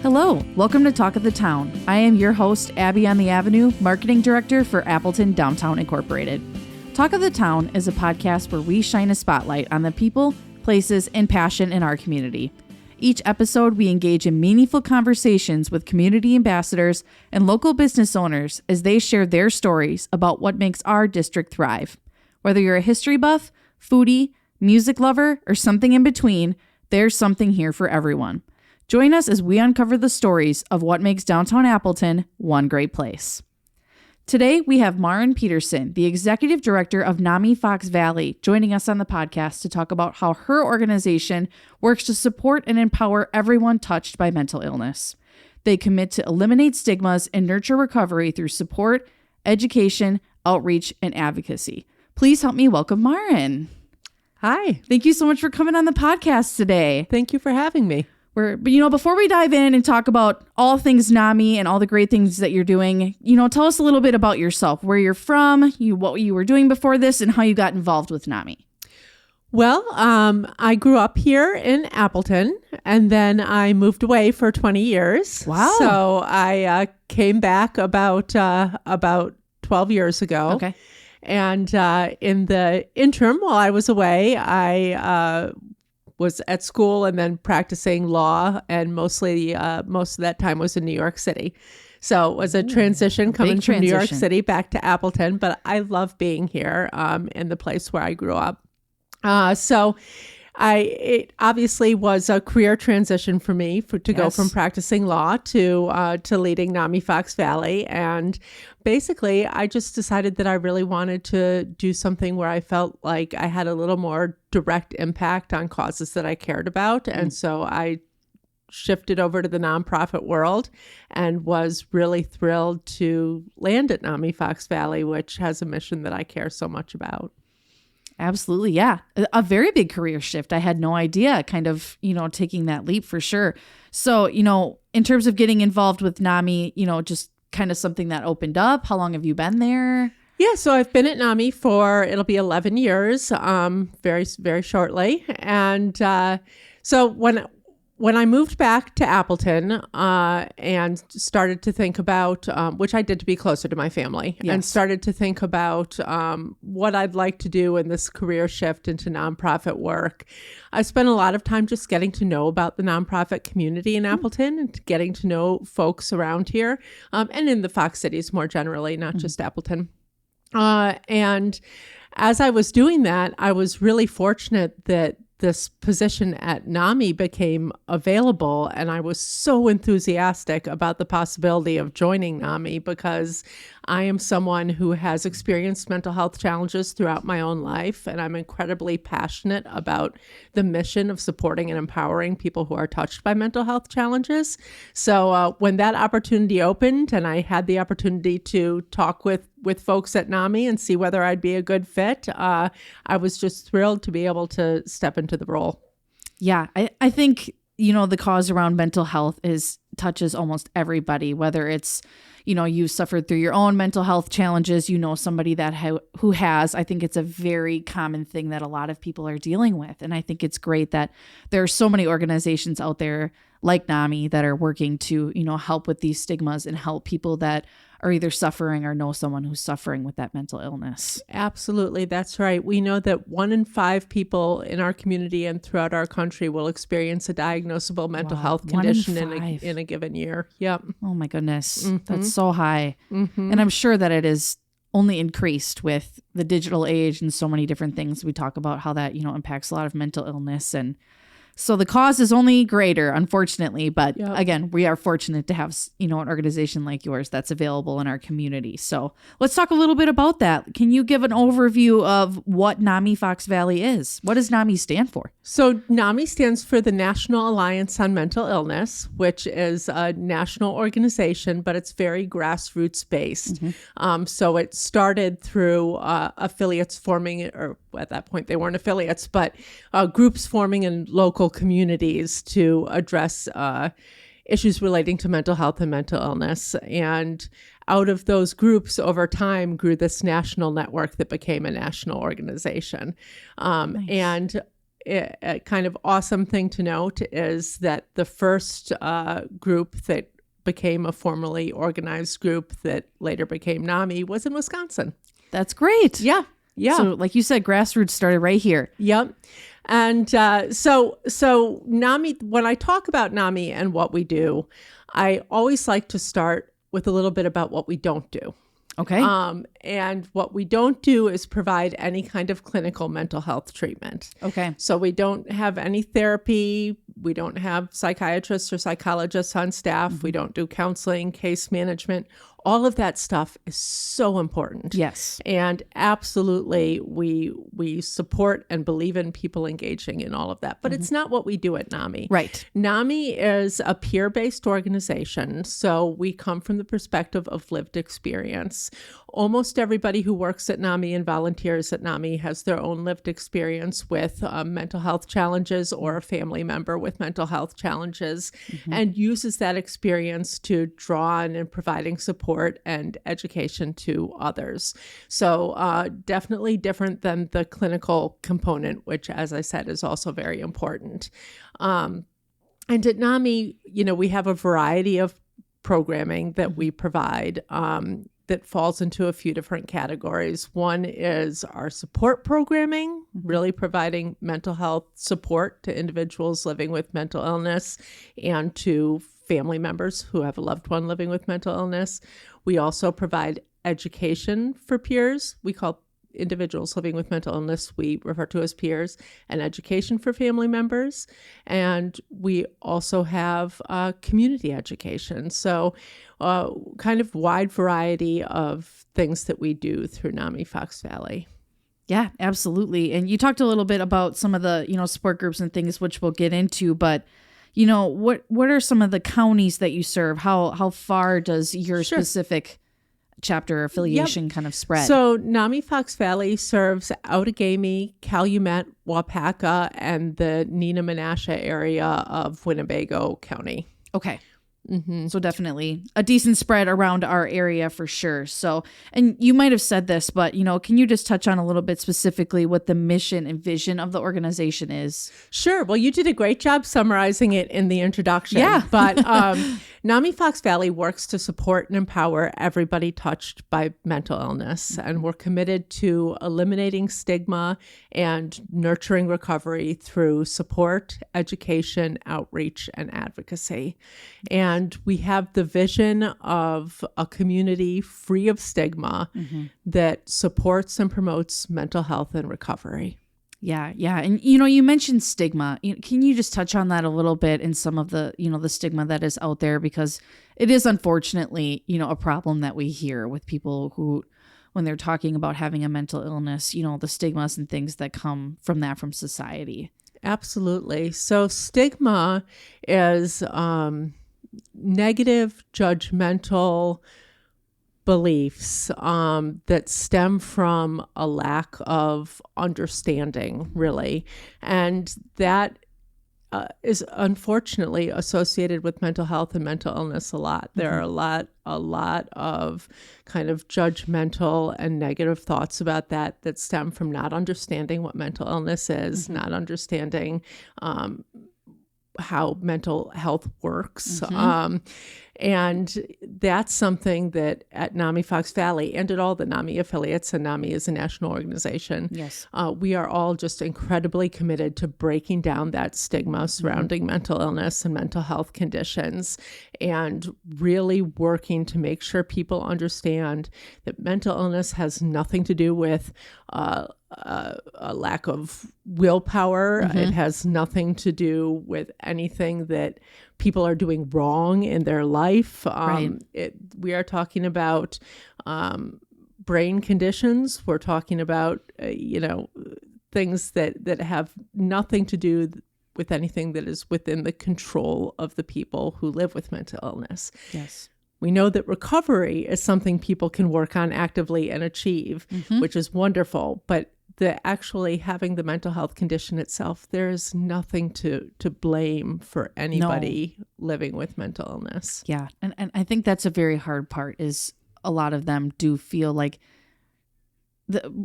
Hello, welcome to Talk of the Town. I am your host, Abby on the Avenue, Marketing Director for Appleton Downtown Incorporated. Talk of the Town is a podcast where we shine a spotlight on the people, places, and passion in our community. Each episode, we engage in meaningful conversations with community ambassadors and local business owners as they share their stories about what makes our district thrive. Whether you're a history buff, foodie, music lover, or something in between, there's something here for everyone. Join us as we uncover the stories of what makes downtown Appleton one great place. Today, we have Maren Peterson, the Executive Director of NAMI Fox Valley, joining us on the podcast to talk about how her organization works to support and empower everyone touched by mental illness. They commit to eliminate stigmas and nurture recovery through support, education, outreach, and advocacy. Please help me welcome Maren. Hi. Thank you so much for coming on the podcast today. Thank you for having me. But before we dive in and talk about all things NAMI and all the great things that you're doing, tell us a little bit about yourself, where you're from, what you were doing before this, and how you got involved with NAMI. Well, I grew up here in Appleton, and then I moved away for 20 years. Wow. So I came back about 12 years ago. Okay. And in the interim, while I was away, I was at school and then practicing law, and most of that time was in New York City. So it was a transition coming from New York City back to Appleton, but I love being here in the place where I grew up. It obviously was a career transition for me to go from practicing law to leading NAMI Fox Valley. And basically, I just decided that I really wanted to do something where I felt like I had a little more direct impact on causes that I cared about. And so I shifted over to the nonprofit world and was really thrilled to land at NAMI Fox Valley, which has a mission that I care so much about. Absolutely. Yeah. A very big career shift. I had no idea taking that leap for sure. So, in terms of getting involved with NAMI, just kind of something that opened up. How long have you been there? Yeah. So I've been at NAMI it'll be 11 years, very, very shortly. And so when I moved back to Appleton and started to think about, which I did to be closer to my family, and started to think about what I'd like to do in this career shift into nonprofit work, I spent a lot of time just getting to know about the nonprofit community in Appleton and getting to know folks around here and in the Fox cities more generally, not just Appleton. And as I was doing that, I was really fortunate that this position at NAMI became available, and I was so enthusiastic about the possibility of joining NAMI because I am someone who has experienced mental health challenges throughout my own life, and I'm incredibly passionate about the mission of supporting and empowering people who are touched by mental health challenges. So when that opportunity opened and I had the opportunity to talk with folks at NAMI and see whether I'd be a good fit, I was just thrilled to be able to step into the role. Yeah, I think, the cause around mental health touches almost everybody, whether it's, you suffered through your own mental health challenges, somebody who has. I think it's a very common thing that a lot of people are dealing with. And I think it's great that there are so many organizations out there like NAMI that are working to, help with these stigmas and help people that are either suffering or know someone who's suffering with that mental illness. Absolutely. That's right. We know that 1 in 5 people in our community and throughout our country will experience a diagnosable mental health condition in a given year. Yep. Oh my goodness. Mm-hmm. That's so high. Mm-hmm. And I'm sure that it is only increased with the digital age and so many different things. We talk about how that, impacts a lot of mental illness, and so the cause is only greater, unfortunately. But again, we are fortunate to have, an organization like yours that's available in our community. So let's talk a little bit about that. Can you give an overview of what NAMI Fox Valley is? What does NAMI stand for? So NAMI stands for the National Alliance on Mental Illness, which is a national organization, but it's very grassroots based. Mm-hmm. So it started through affiliates forming, or at that point they weren't affiliates, but groups forming in local communities to address issues relating to mental health and mental illness. And out of those groups over time grew this national network that became a national organization. Nice. And a kind of awesome thing to note is that the first group that became a formally organized group that later became NAMI was in Wisconsin. That's great. Yeah. Yeah. So like you said, grassroots started right here. Yep. And so NAMI, when I talk about NAMI and what we do, I always like to start with a little bit about what we don't do. Okay. And what we don't do is provide any kind of clinical mental health treatment. Okay. So we don't have any therapy. We don't have psychiatrists or psychologists on staff. We don't do counseling, case management. All of that stuff is so important. Yes. And absolutely, we support and believe in people engaging in all of that. But it's not what we do at NAMI. Right. NAMI is a peer-based organization. So we come from the perspective of lived experience. Almost everybody who works at NAMI and volunteers at NAMI has their own lived experience with mental health challenges or a family member with mental health challenges and uses that experience to draw on and providing support and education to others. So definitely different than the clinical component, which, as I said, is also very important. And at NAMI, we have a variety of programming that we provide that falls into a few different categories. One is our support programming, really providing mental health support to individuals living with mental illness and to family members who have a loved one living with mental illness. We also provide education for peers. We call individuals living with mental illness, we refer to as peers, and education for family members. And we also have community education. So kind of wide variety of things that we do through NAMI Fox Valley. Yeah, absolutely. And you talked a little bit about some of the, support groups and things, which we'll get into, but what are some of the counties that you serve? How far does your specific chapter affiliation kind of spread? So NAMI Fox Valley serves Outagamie, Calumet, Wapaka, and the Neenah-Menasha area of Winnebago County. Okay. So definitely a decent spread around our area for sure. So, and you might have said this, but, can you just touch on a little bit specifically what the mission and vision of the organization is? Sure. Well, you did a great job summarizing it in the introduction. Yeah. But NAMI Fox Valley works to support and empower everybody touched by mental illness. And we're committed to eliminating stigma and nurturing recovery through support, education, outreach, and advocacy. And we have the vision of a community free of stigma that supports and promotes mental health and recovery. Yeah. And, you mentioned stigma. Can you just touch on that a little bit and some of the, the stigma that is out there? Because it is unfortunately, a problem that we hear with people who, when they're talking about having a mental illness, the stigmas and things that come from that from society. Absolutely. So stigma is negative, judgmental beliefs that stem from a lack of understanding, really. And that is unfortunately associated with mental health and mental illness a lot. There are a lot of kind of judgmental and negative thoughts about that stem from not understanding what mental illness is, not understanding how mental health works. And that's something that at NAMI Fox Valley and at all the NAMI affiliates, and NAMI is a national organization, yes, we are all just incredibly committed to breaking down that stigma surrounding mental illness and mental health conditions, and really working to make sure people understand that mental illness has nothing to do with a lack of willpower. It has nothing to do with anything that people are doing wrong in their life. We are talking about brain conditions. We're talking about, things that have nothing to do with anything that is within the control of the people who live with mental illness. Yes. We know that recovery is something people can work on actively and achieve, which is wonderful. But actually having the mental health condition itself, there's nothing to blame for anybody living with mental illness. Yeah. And I think that's a very hard part is a lot of them do feel like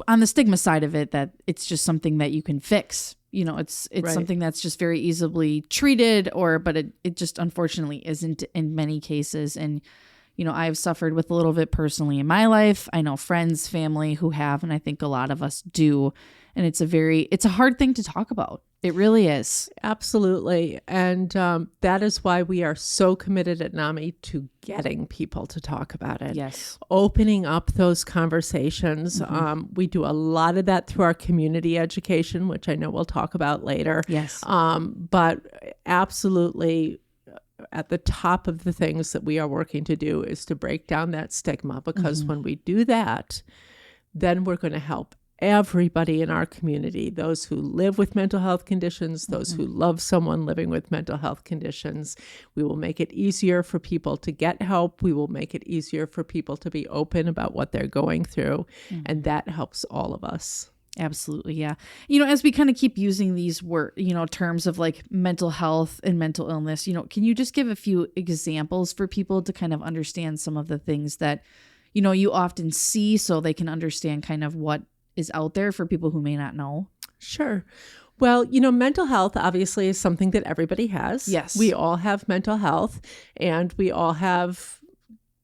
on the stigma side of it, that it's just something that you can fix. it's Right. something that's just very easily treated, but it just unfortunately isn't in many cases. And I've suffered with a little bit personally in my life. I know friends, family who have, and I think a lot of us do. And it's a hard thing to talk about. It really is. Absolutely. And that is why we are so committed at NAMI to getting people to talk about it. Yes. Opening up those conversations. We do a lot of that through our community education, which I know we'll talk about later. Yes. But absolutely, at the top of the things that we are working to do is to break down that stigma, because when we do that, then we're going to help everybody in our community, those who live with mental health conditions, those who love someone living with mental health conditions. We will make it easier for people to get help. We will make it easier for people to be open about what they're going through. And that helps all of us. Absolutely. Yeah. As we kind of keep using these terms of like mental health and mental illness, can you just give a few examples for people to kind of understand some of the things that, you often see, so they can understand kind of what is out there for people who may not know? Sure. Well, mental health obviously is something that everybody has. Yes. We all have mental health, and we all have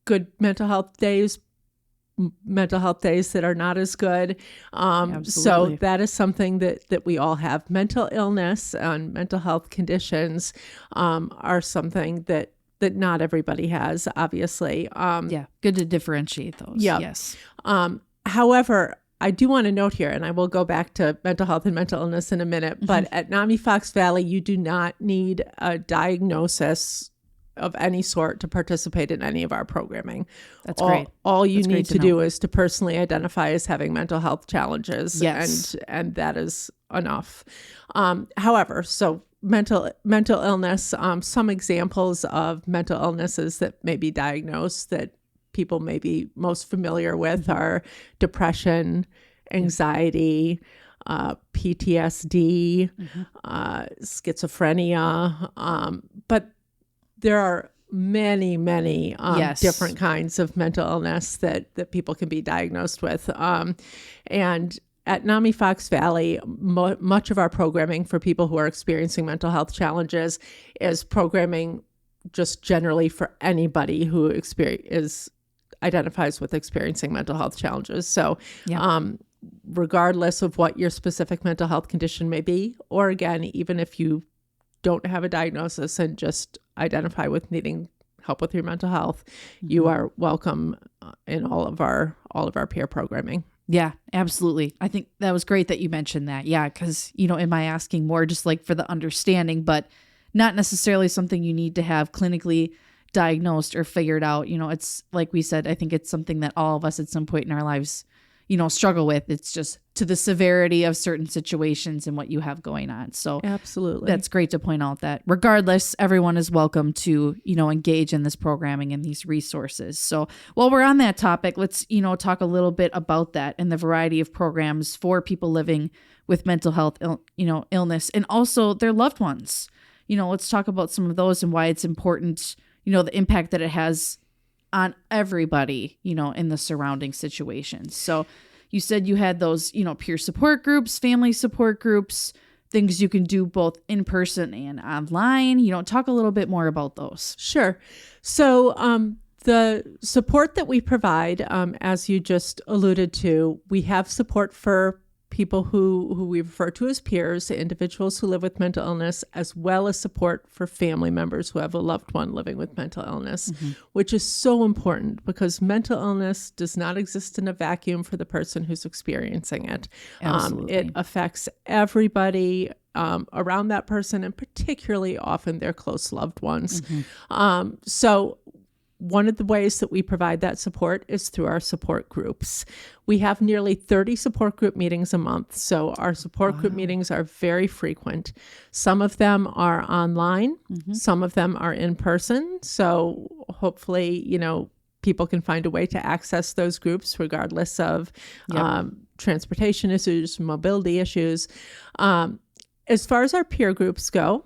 good mental health days that are not as good. So that is something that we all have. Mental illness and mental health conditions are something that not everybody has, obviously. Good to differentiate those. Yeah. Yes. However, I do want to note here, and I will go back to mental health and mental illness in a minute, but at NAMI Fox Valley, you do not need a diagnosis of any sort to participate in any of our programming. That's great. All you That's need to do is to personally identify as having mental health challenges. Yes. And that is enough. However, so mental illness, some examples of mental illnesses that may be diagnosed that people may be most familiar with are depression, anxiety, PTSD, schizophrenia. But there are many different kinds of mental illness that people can be diagnosed with. And at NAMI Fox Valley, much of our programming for people who are experiencing mental health challenges is programming just generally for anybody who identifies with experiencing mental health challenges. So regardless of what your specific mental health condition may be, or again, even if you don't have a diagnosis and just identify with needing help with your mental health, you are welcome in all of our peer programming. Yeah, absolutely. I think that was great that you mentioned that. Yeah, because, am I asking more just like for the understanding, but not necessarily something you need to have clinically diagnosed or figured out. It's like we said, I think it's something that all of us at some point in our lives, struggle with. It's just to the severity of certain situations and what you have going on. So absolutely, that's great to point out that regardless, everyone is welcome to, engage in this programming and these resources. So while we're on that topic, let's, talk a little bit about that and the variety of programs for people living with mental health, illness, and also their loved ones. Let's talk about some of those and why it's important, the impact that it has on everybody, in the surrounding situations. So you said you had those, peer support groups, family support groups, things you can do both in person and online. Talk a little bit more about those. Sure. So the support that we provide, as you just alluded to, we have support for people who we refer to as peers, individuals who live with mental illness, as well as support for family members who have a loved one living with mental illness, which is so important because mental illness does not exist in a vacuum for the person who's experiencing it. It affects everybody around that person, and particularly often their close loved ones. So one of the ways that we provide that support is through our support groups. We have nearly 30 support group meetings a month. So our support group meetings are very frequent. Some of them are online. Some of them are in person. So hopefully, people can find a way to access those groups regardless of transportation issues, mobility issues. As far as our peer groups go,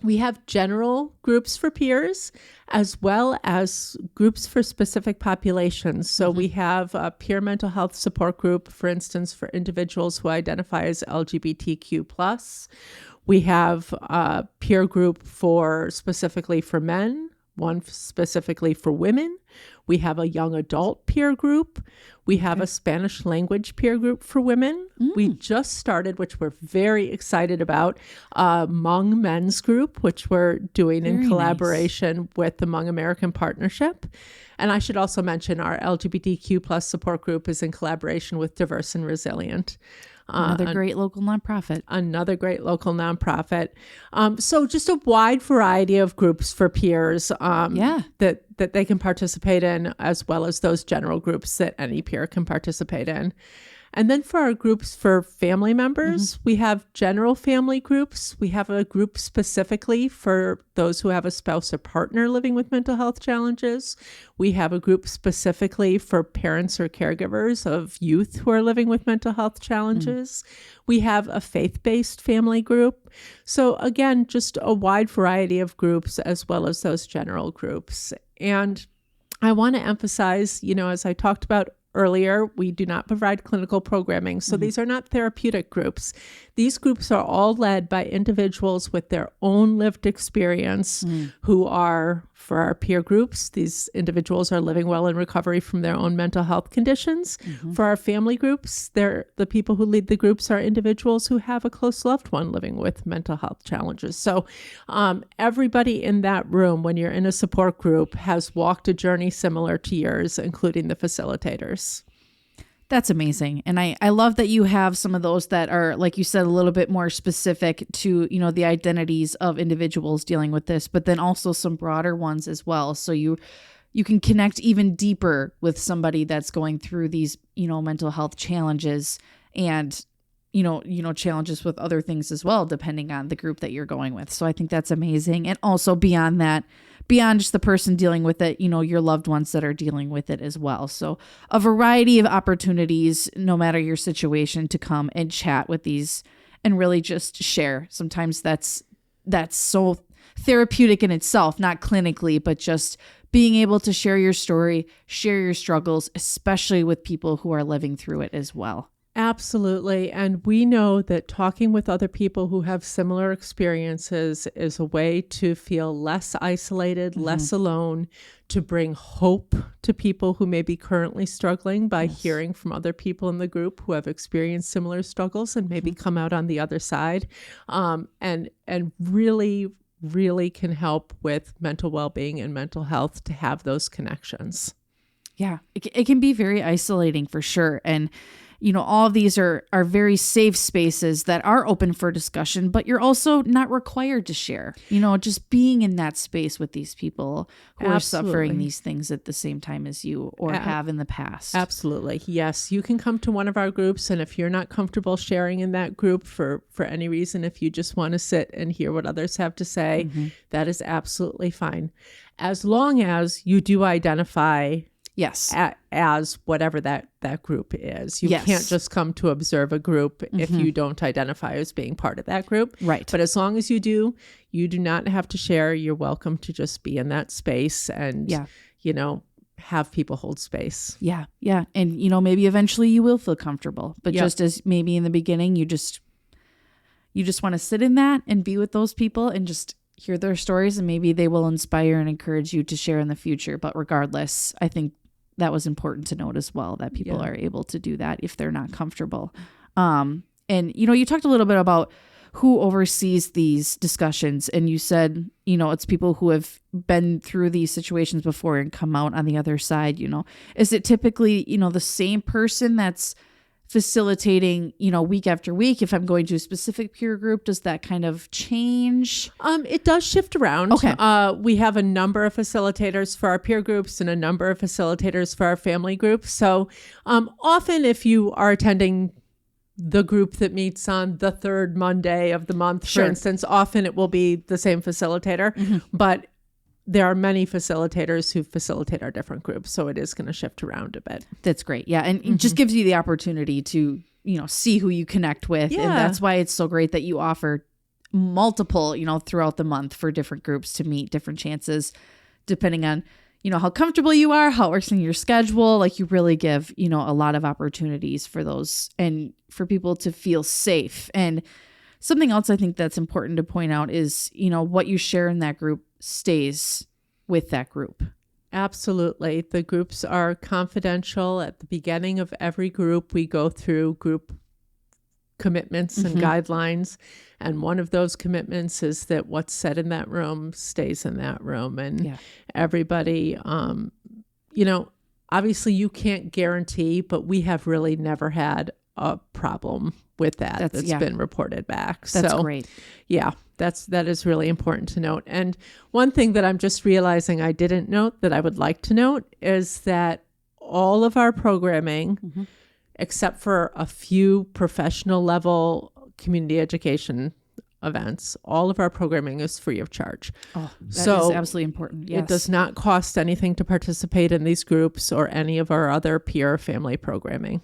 We have general groups for peers as well as groups for specific populations. So we have a peer mental health support group, for instance, for individuals who identify as LGBTQ+. We have a peer group specifically for men, one specifically for women. We have a young adult peer group. We have a Spanish language peer group for women. We just started, which we're very excited about, Hmong Men's Group, which we're doing in collaboration with the Hmong American Partnership. And I should also mention our LGBTQ plus support group is in collaboration with Diverse and Resilient. Another great local nonprofit. So just a wide variety of groups for peers that they can participate in, as well as those general groups that any peer can participate in. And then for our groups for family members, we have general family groups. We have a group specifically for those who have a spouse or partner living with mental health challenges. We have a group specifically for parents or caregivers of youth who are living with mental health challenges. We have a faith-based family group. So again, just a wide variety of groups as well as those general groups. And I want to emphasize, as I talked about earlier, we do not provide clinical programming. So these are not therapeutic groups. These groups are all led by individuals with their own lived experience who are, for our peer groups, these individuals are living well in recovery from their own mental health conditions. For our family groups, the people who lead the groups are individuals who have a close loved one living with mental health challenges. So everybody in that room, when you're in a support group, has walked a journey similar to yours, including the facilitators. That's amazing. And I love that you have some of those that are, like you said, a little bit more specific to, the identities of individuals dealing with this, but then also some broader ones as well. So you can connect even deeper with somebody that's going through these, mental health challenges and, challenges with other things as well, depending on the group that you're going with. So I think that's amazing. And also beyond that, beyond just the person dealing with it, your loved ones that are dealing with it as well. So a variety of opportunities, no matter your situation, to come and chat with these and really just share. Sometimes that's so therapeutic in itself, not clinically, but just being able to share your story, share your struggles, especially with people who are living through it as well. Absolutely. And we know that talking with other people who have similar experiences is a way to feel less isolated, less alone, to bring hope to people who may be currently struggling by hearing from other people in the group who have experienced similar struggles and maybe come out on the other side, and really can help with mental well-being and mental health to have those connections. Yeah, it can be very isolating for sure. And all of these are very safe spaces that are open for discussion, but you're also not required to share, just being in that space with these people who are suffering these things at the same time as you or have in the past. Absolutely. Yes. You can come to one of our groups. And if you're not comfortable sharing in that group for any reason, if you just want to sit and hear what others have to say, that is absolutely fine. As long as you do identify as whatever that group is. You can't just come to observe a group if you don't identify as being part of that group. Right. But as long as you do not have to share. You're welcome to just be in that space and, have people hold space. Yeah. Yeah. And, maybe eventually you will feel comfortable, but just as maybe in the beginning, you just want to sit in that and be with those people and just hear their stories, and maybe they will inspire and encourage you to share in the future. But regardless, I think that was important to note as well, that people are able to do that if they're not comfortable. And, you talked a little bit about who oversees these discussions, and you said, it's people who have been through these situations before and come out on the other side. Is it typically, the same person that's facilitating, week after week? If I'm going to a specific peer group, does that kind of change? It does shift around. Okay. We have a number of facilitators for our peer groups and a number of facilitators for our family groups. So often if you are attending the group that meets on the third Monday of the month, for instance, often it will be the same facilitator, but there are many facilitators who facilitate our different groups, so it is going to shift around a bit. That's great. Yeah. And it just gives you the opportunity to, see who you connect with. And that's why it's so great that you offer multiple, throughout the month for different groups to meet, different chances, depending on, how comfortable you are, how it works in your schedule. Like you really give, a lot of opportunities for those and for people to feel safe. And something else I think that's important to point out is, what you share in that group stays with that group. Absolutely. The groups are confidential. At the beginning of every group, we go through group commitments and guidelines. And one of those commitments is that what's said in that room stays in that room. And everybody, obviously you can't guarantee, but we have really never had a problem with that that's been reported back. That's great. Yeah, that is really important to note. And one thing that I'm just realizing I didn't note that I would like to note is that all of our programming, except for a few professional level community education events, all of our programming is free of charge. Oh, that is absolutely important. Yes. It does not cost anything to participate in these groups or any of our other peer family programming.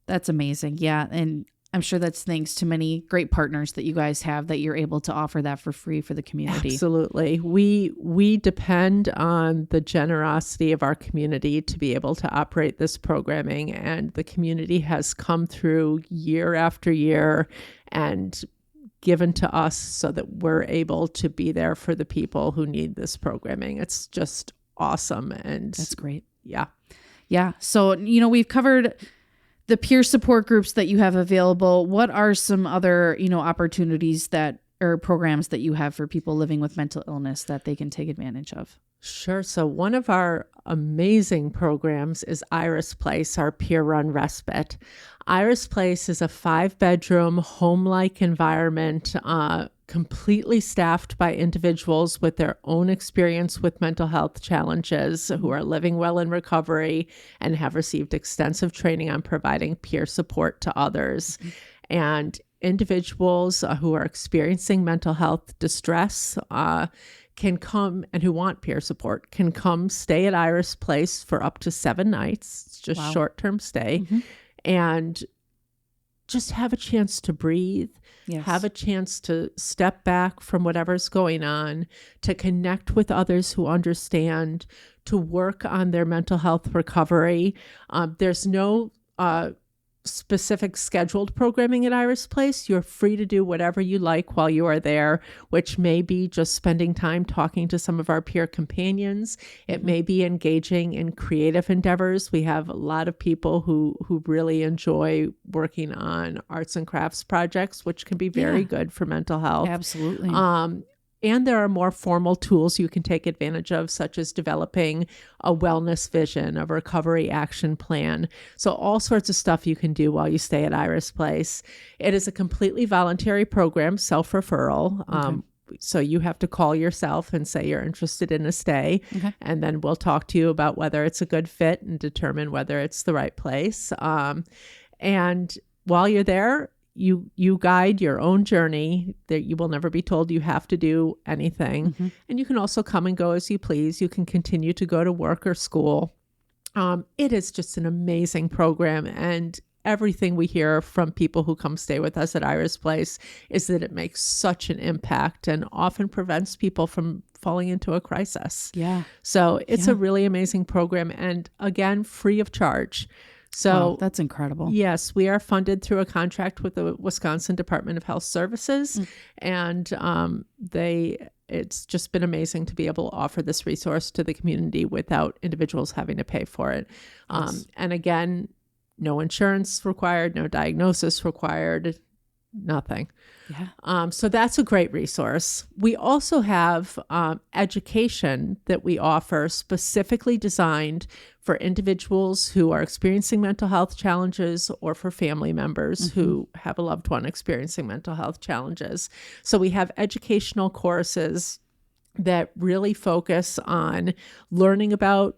That's amazing. Yeah. And I'm sure that's thanks to many great partners that you guys have that you're able to offer that for free for the community. Absolutely. We depend on the generosity of our community to be able to operate this programming, and the community has come through year after year and given to us so that we're able to be there for the people who need this programming. It's just awesome. And that's great. Yeah. Yeah. So, we've covered the peer support groups that you have available. What are some other, opportunities or programs that you have for people living with mental illness that they can take advantage of? Sure. So one of our amazing programs is Iris Place, our peer-run respite. Iris Place is a 5-bedroom, home-like environment, completely staffed by individuals with their own experience with mental health challenges, who are living well in recovery and have received extensive training on providing peer support to others. And individuals who are experiencing mental health distress can come, and who want peer support can come stay at Iris Place for up to 7 nights. It's just short-term stay. And just have a chance to breathe, have a chance to step back from whatever's going on, to connect with others who understand, to work on their mental health recovery. There's no specific scheduled programming at Iris Place. You're free to do whatever you like while you are there, which may be just spending time talking to some of our peer companions. It may be engaging in creative endeavors. We have a lot of people who really enjoy working on arts and crafts projects, which can be very good for mental health. Absolutely. And there are more formal tools you can take advantage of, such as developing a wellness vision, a recovery action plan. So all sorts of stuff you can do while you stay at Iris Place. It is a completely voluntary program, self-referral. So you have to call yourself and say you're interested in a stay. And then we'll talk to you about whether it's a good fit and determine whether it's the right place. And while you're there, you guide your own journey, that you will never be told you have to do anything. And you can also come and go as you please. You can continue to go to work or school. It is just an amazing program. And everything we hear from people who come stay with us at Iris Place is that it makes such an impact and often prevents people from falling into a crisis. So it's a really amazing program. And again, free of charge. So wow, that's incredible. Yes, we are funded through a contract with the Wisconsin Department of Health Services, and it's just been amazing to be able to offer this resource to the community without individuals having to pay for it. And again, no insurance required, no diagnosis required, nothing. So that's a great resource. We also have education that we offer specifically designed for individuals who are experiencing mental health challenges or for family members who have a loved one experiencing mental health challenges. So we have educational courses that really focus on learning about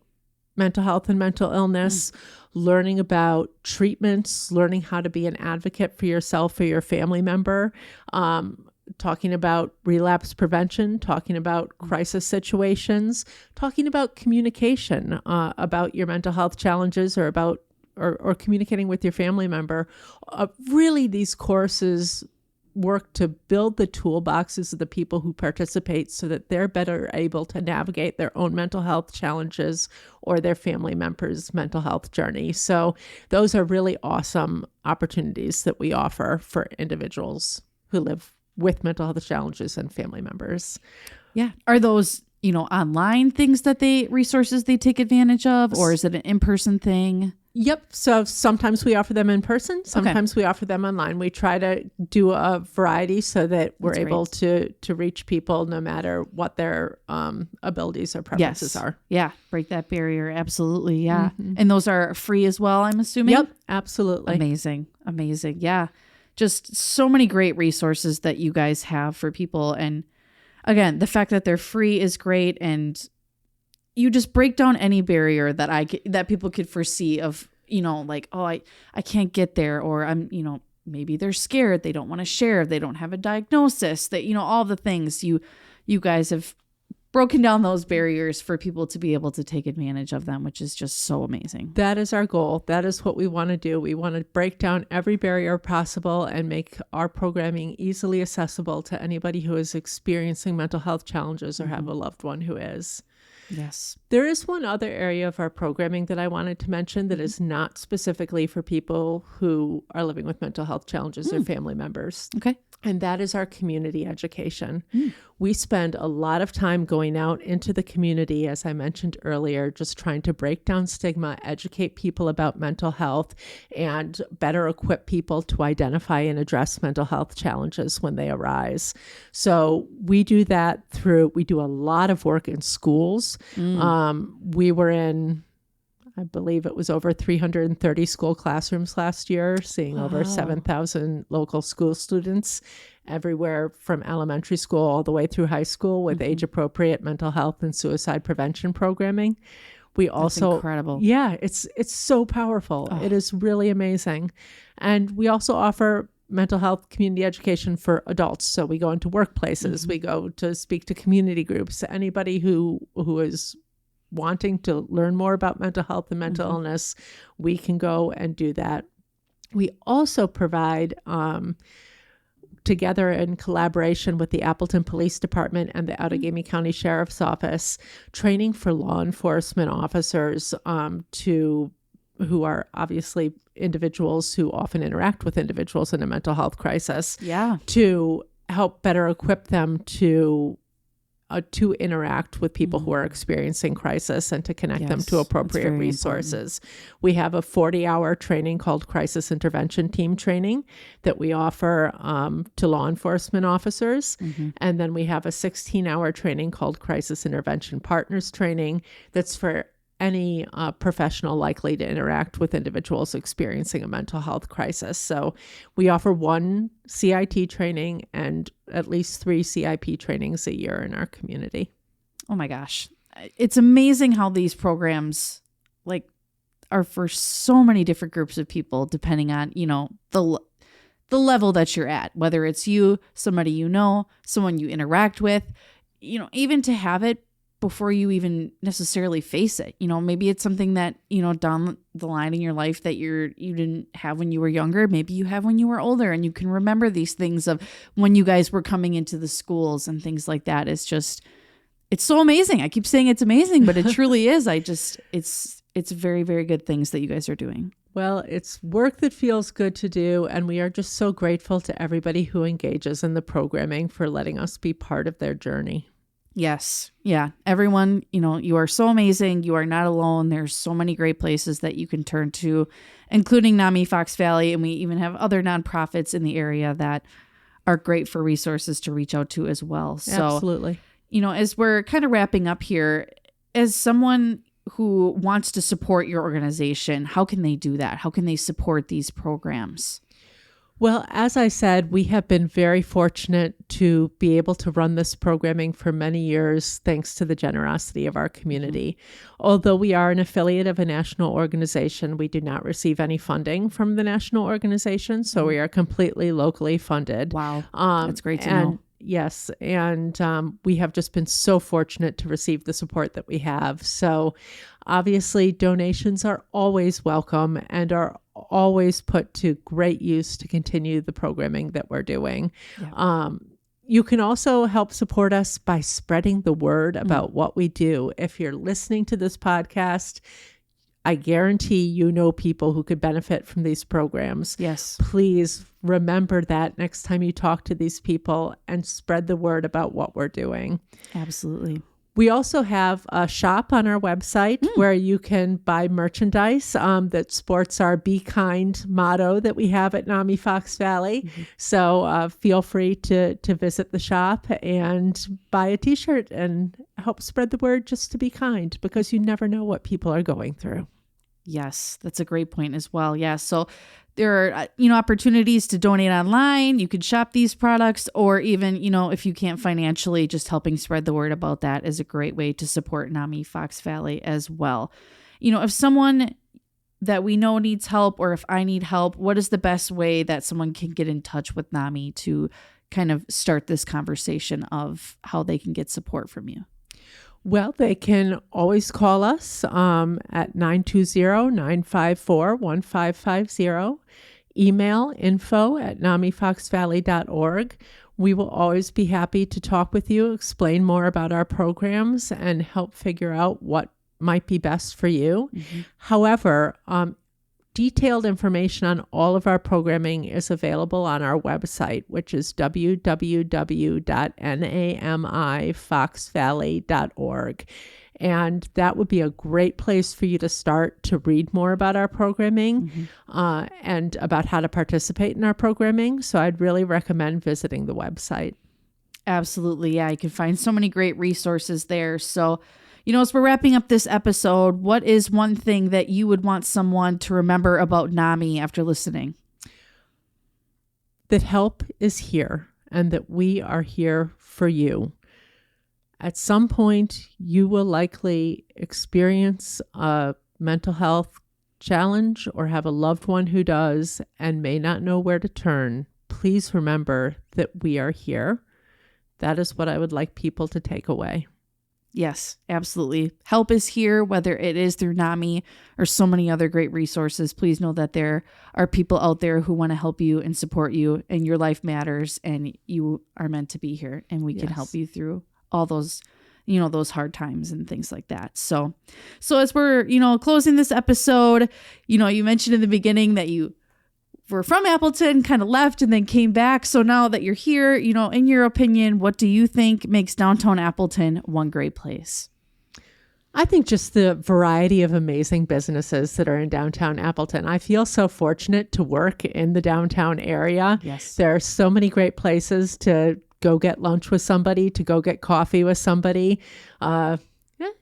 mental health and mental illness, learning about treatments, learning how to be an advocate for yourself or your family member, talking about relapse prevention, talking about crisis situations, talking about communication about your mental health challenges or communicating with your family member. Really, these courses work to build the toolboxes of the people who participate so that they're better able to navigate their own mental health challenges or their family members' mental health journey. So those are really awesome opportunities that we offer for individuals who live with mental health challenges and family members. Yeah. Are those, online things resources they take advantage of, or is it an in-person thing? Yep. So sometimes we offer them in person. Sometimes we offer them online. We try to do a variety so that we're able to reach people no matter what their abilities or preferences are. Yeah. Break that barrier. Absolutely. Yeah. Mm-hmm. And those are free as well, I'm assuming? Yep. Absolutely. Amazing. Yeah. Just so many great resources that you guys have for people. And again, the fact that they're free is great. And you just break down any barrier that people could foresee of, I can't get there, or I'm, maybe they're scared. They don't want to share. They don't have a diagnosis, that, all the things you guys have broken down those barriers for people to be able to take advantage of them, which is just so amazing. That is our goal. That is what we want to do. We want to break down every barrier possible and make our programming easily accessible to anybody who is experiencing mental health challenges or have a loved one who is. Yes. There is one other area of our programming that I wanted to mention that is not specifically for people who are living with mental health challenges or family members. Okay. And that is our community education. We spend a lot of time going out into the community, as I mentioned earlier, just trying to break down stigma, educate people about mental health, and better equip people to identify and address mental health challenges when they arise. So we do that we do a lot of work in schools. We were in, I believe it was over 330 school classrooms last year, seeing over 7,000 local school students everywhere from elementary school all the way through high school with age-appropriate mental health and suicide prevention programming. We also, that's incredible. Yeah, it's so powerful. It is really amazing. And we also offer mental health community education for adults. So we go into workplaces, we go to speak to community groups, anybody who is wanting to learn more about mental health and mental illness, we can go and do that. We also provide, together in collaboration with the Appleton Police Department and the Outagamie County Sheriff's Office, training for law enforcement officers who are obviously individuals who often interact with individuals in a mental health crisis, to help better equip them to interact with people who are experiencing crisis and to connect them to appropriate resources. Important. We have a 40-hour training called Crisis Intervention Team Training that we offer to law enforcement officers. And then we have a 16-hour training called Crisis Intervention Partners Training that's for any professional likely to interact with individuals experiencing a mental health crisis. So we offer one CIT training and at least 3 CIP trainings a year in our community. Oh my gosh. It's amazing how these programs are for so many different groups of people, depending on, the level that you're at, whether it's you, somebody someone you interact with, even to have it before you even necessarily face it. Maybe it's something that, down the line in your life that you didn't have when you were younger. Maybe you have when you were older, and you can remember these things of when you guys were coming into the schools and things like that. It's so amazing. I keep saying it's amazing, but it truly is. It's very, very good things that you guys are doing. Well, it's work that feels good to do, and we are just so grateful to everybody who engages in the programming for letting us be part of their journey. Yes. Yeah. Everyone, you are so amazing. You are not alone. There's so many great places that you can turn to, including NAMI Fox Valley. And we even have other nonprofits in the area that are great for resources to reach out to as well. So, absolutely. As we're kind of wrapping up here, as someone who wants to support your organization, how can they do that? How can they support these programs? Well, as I said, we have been very fortunate to be able to run this programming for many years, thanks to the generosity of our community. Although we are an affiliate of a national organization, we do not receive any funding from the national organization, so we are completely locally funded. Wow, that's great to know. Yes, and we have just been so fortunate to receive the support that we have. So obviously donations are always welcome and are always put to great use to continue the programming that we're doing. Yeah. You can also help support us by spreading the word about what we do. If you're listening to this podcast, I guarantee you know people who could benefit from these programs. Yes. Please remember that next time you talk to these people and spread the word about what we're doing. Absolutely. We also have a shop on our website where you can buy merchandise that sports our Be Kind motto that we have at NAMI Fox Valley. Mm-hmm. So feel free to visit the shop and buy a t-shirt and help spread the word just to be kind, because you never know what people are going through. Yes, that's a great point as well. Yeah. So there are, opportunities to donate online. You could shop these products, or even, if you can't financially, just helping spread the word about that is a great way to support NAMI Fox Valley as well. If someone that we know needs help, or if I need help, what is the best way that someone can get in touch with NAMI to kind of start this conversation of how they can get support from you? Well, they can always call us at 920-954-1550. Email info@namifoxvalley.org. We will always be happy to talk with you, explain more about our programs, and help figure out what might be best for you. Mm-hmm. However, detailed information on all of our programming is available on our website, which is www.namifoxvalley.org. And that would be a great place for you to start to read more about our programming and about how to participate in our programming. So I'd really recommend visiting the website. Absolutely. Yeah, you can find so many great resources there. So, as we're wrapping up this episode, what is one thing that you would want someone to remember about NAMI after listening? That help is here, and that we are here for you. At some point, you will likely experience a mental health challenge or have a loved one who does and may not know where to turn. Please remember that we are here. That is what I would like people to take away. Yes, absolutely. Help is here, whether it is through NAMI or so many other great resources. Please know that there are people out there who want to help you and support you, and your life matters, and you are meant to be here, and we can help you through all those, those hard times and things like that. So as we're, closing this episode, you mentioned in the beginning that you were from Appleton, kind of left and then came back. So now that you're here, in your opinion, what do you think makes downtown Appleton one great place? I think just the variety of amazing businesses that are in downtown Appleton. I feel so fortunate to work in the downtown area. Yes. There are so many great places to go get lunch with somebody, to go get coffee with somebody.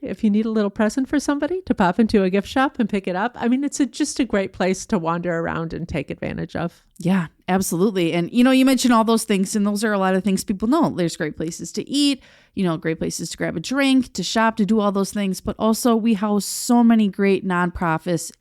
If you need a little present for somebody, to pop into a gift shop and pick it up. I mean, it's just a great place to wander around and take advantage of. Yeah, absolutely. And, you mentioned all those things, and those are a lot of things people know. There's great places to eat, great places to grab a drink, to shop, to do all those things. But also we house so many great nonprofits,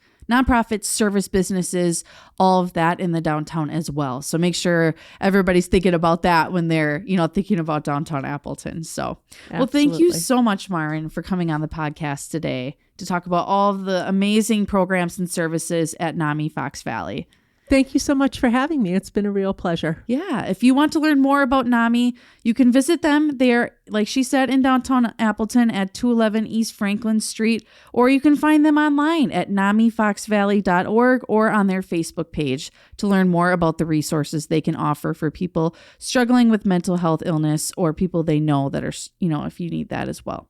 service businesses, all of that in the downtown as well. So make sure everybody's thinking about that when they're, thinking about downtown Appleton. So, Well, thank you so much, Maren, for coming on the podcast today to talk about all of the amazing programs and services at NAMI Fox Valley. Thank you so much for having me. It's been a real pleasure. Yeah. If you want to learn more about NAMI, you can visit them. They're, like she said, in downtown Appleton at 211 East Franklin Street, or you can find them online at namifoxvalley.org or on their Facebook page to learn more about the resources they can offer for people struggling with mental health illness or people they know that are, if you need that as well.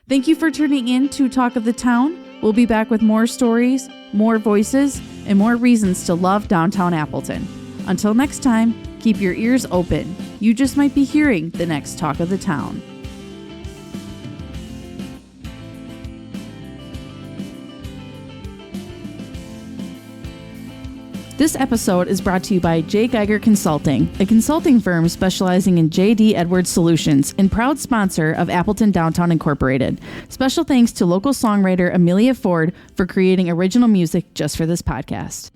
Thank you for tuning in to Talk of the Town. We'll be back with more stories, more voices, and more reasons to love downtown Appleton. Until next time, keep your ears open. You just might be hearing the next Talk of the Town. This episode is brought to you by J. Geiger Consulting, a consulting firm specializing in J.D. Edwards Solutions and proud sponsor of Appleton Downtown Incorporated. Special thanks to local songwriter Amelia Ford for creating original music just for this podcast.